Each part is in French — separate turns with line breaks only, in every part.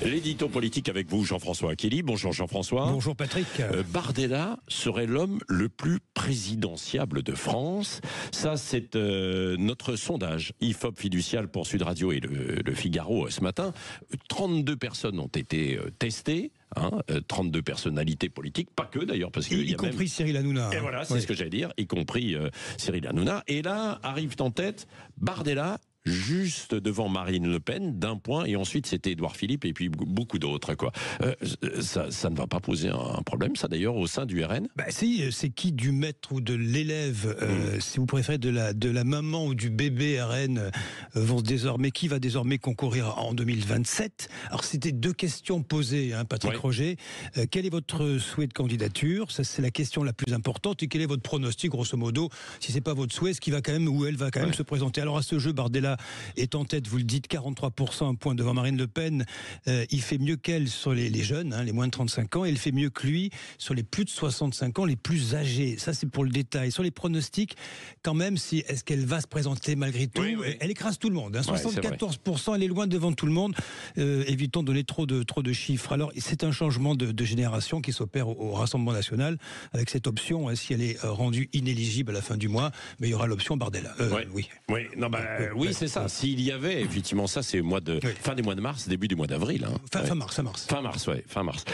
L'édito politique avec vous, Jean-François Achili. Bonjour Jean-François.
Bonjour Patrick.
Bardella serait l'homme le plus présidentiable de France. Ça, c'est notre sondage IFOP fiducial pour Sud Radio et le Figaro ce matin. 32 personnes ont été testées. 32 personnalités politiques, pas que d'ailleurs, parce qu'il y a
compris
même...
Cyril Hanouna.
Et voilà, c'est ce que j'allais dire, y compris Cyril Hanouna. Et là, arrive en tête Bardella, juste devant Marine Le Pen, d'un point, et ensuite c'était Édouard Philippe et puis beaucoup d'autres, quoi. Ça ne va pas poser un problème, ça d'ailleurs, au sein du RN?
Si, c'est qui du maître ou de l'élève, si vous préférez, de la maman ou du bébé RN, qui va désormais concourir en 2027. Alors c'était deux questions posées, Patrick Roger. Quel est votre souhait de candidature? Ça, c'est la question la plus importante. Et quel est votre pronostic, grosso modo? Si c'est pas votre souhait, est-ce qu'il va quand même, ou elle va quand même se présenter? Alors à ce jeu, Bardella est en tête, vous le dites, 43%, un point devant Marine Le Pen. Il fait mieux qu'elle sur les jeunes, les moins de 35 ans, et il fait mieux que lui sur les plus de 65 ans, les plus âgés. Ça, c'est pour le détail. Sur les pronostics, quand même, est-ce qu'elle va se présenter malgré tout? Elle écrase tout le monde. 74%, elle est loin devant tout le monde. Évitons de donner trop de chiffres. Alors, c'est un changement de génération qui s'opère au Rassemblement National, avec cette option, si elle est rendue inéligible à la fin du mois, mais il y aura l'option Bardella. Oui,
c'est ça. S'il y avait, effectivement, ça, c'est fin du mois de mars, début du mois d'avril.
Fin mars.
Fin mars.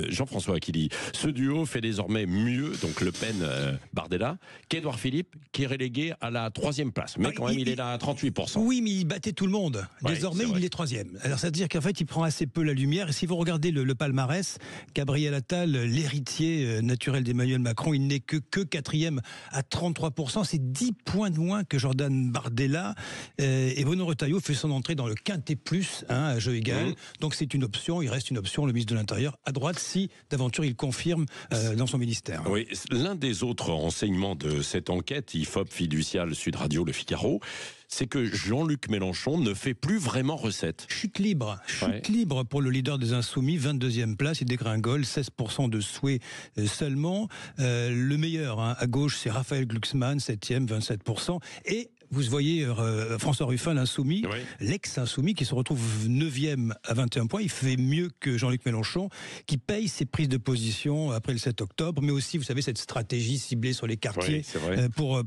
Jean-François Achili, ce duo fait désormais mieux, donc Le Pen, Bardella, qu'Édouard Philippe, qui est relégué à la 3e place. Mais quand même, il est là à 38%.
Oui, mais il battait tout le monde. Désormais, il est 3e. Alors, ça veut dire qu'en fait, il prend assez peu la lumière. Et si vous regardez le palmarès, Gabriel Attal, l'héritier naturel d'Emmanuel Macron, il n'est que 4e à 33%. C'est 10 points de moins que Jordan Bardella. Et Bruno Retailleau fait son entrée dans le quintet plus, à jeu égal. Donc c'est une option, il reste une option, le ministre de l'Intérieur, à droite, si d'aventure il confirme dans son ministère. Oui,
l'un des autres renseignements de cette enquête, IFOP fiducial Sud Radio, le Figaro, c'est que Jean-Luc Mélenchon ne fait plus vraiment recette.
Chute libre pour le leader des Insoumis, 22e place, il dégringole, 16% de souhait seulement. Le meilleur à gauche, c'est Raphaël Glucksmann, 7e, 27%. Et vous voyez François Ruffin, l'insoumis, l'ex-insoumis, qui se retrouve 9e à 21 points. Il fait mieux que Jean-Luc Mélenchon, qui paye ses prises de position après le 7 octobre, mais aussi, vous savez, cette stratégie ciblée sur les quartiers pour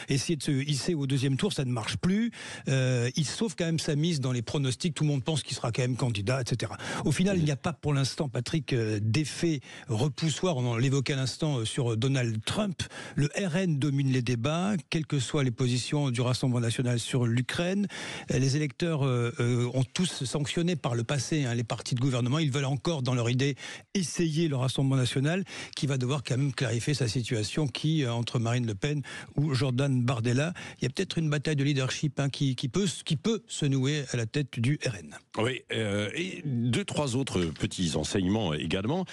essayer de se hisser au deuxième tour. Ça ne marche plus. Il sauve quand même sa mise dans les pronostics. Tout le monde pense qu'il sera quand même candidat, etc. Au final, il n'y a pas pour l'instant, Patrick, d'effet repoussoir. On l'évoquait à l'instant sur Donald Trump. Le RN domine les débats, quelles que soient les positions du Rassemblement national sur l'Ukraine. Les électeurs ont tous sanctionné par le passé les partis de gouvernement. Ils veulent encore, dans leur idée, essayer le Rassemblement national, qui va devoir quand même clarifier sa situation, entre Marine Le Pen ou Jordan Bardella. Il y a peut-être une bataille de leadership qui peut se nouer à la tête du RN.
Oui, et 2-3 autres petits enseignements également.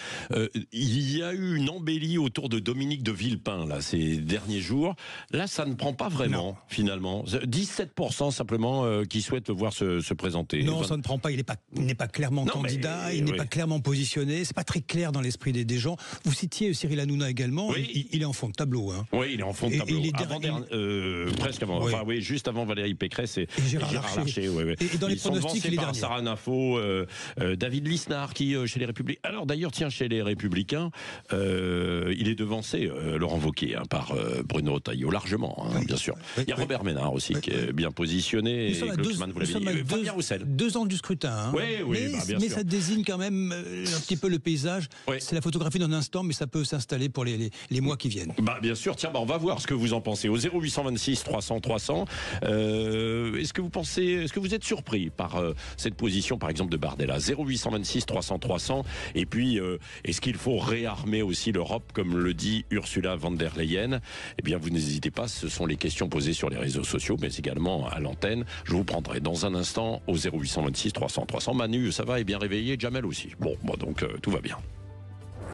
Il y a eu une embellie autour de Dominique de Villepin ces derniers jours. Là, ça ne prend pas vraiment, finalement. 17% simplement qui souhaitent le voir se présenter.
Non, ça ne prend pas. Il n'est pas clairement candidat, il n'est pas clairement positionné. C'est pas très clair dans l'esprit des gens. Vous citiez Cyril Hanouna également. Il est en fond de tableau.
Oui, il est en fond de tableau. Presque avant. Juste avant Valérie Pécresse et Gérard Larcher.
Et dans les pronostics, il est dernier.
Sarah Nafo, David Lisnard qui chez les Républicains. Alors d'ailleurs, chez les Républicains, il est devancé Laurent Wauquiez par Bruno Retailleau largement, bien sûr. Il y a Robert Ménard aussi qui est bien positionné.
Nous sommes à 2 ans du scrutin. Mais ça désigne quand même un petit peu le paysage. C'est la photographie d'un instant, mais ça peut s'installer pour les mois qui viennent.
Bien sûr. Tiens, on va voir ce que vous en pensez. Au 0826 300 300. Est-ce que vous êtes surpris par cette position, par exemple, de Bardella? 0826 300 300. Et puis, est-ce qu'il faut réarmer aussi l'Europe, comme le dit Ursula von der Leyen? Eh bien, vous n'hésitez pas. Ce sont les questions posées sur les réseaux sociaux, mais également à l'antenne. Je vous prendrai dans un instant au 0826 300 300. Manu, ça va, est bien réveillé. Jamel aussi. Donc tout va bien.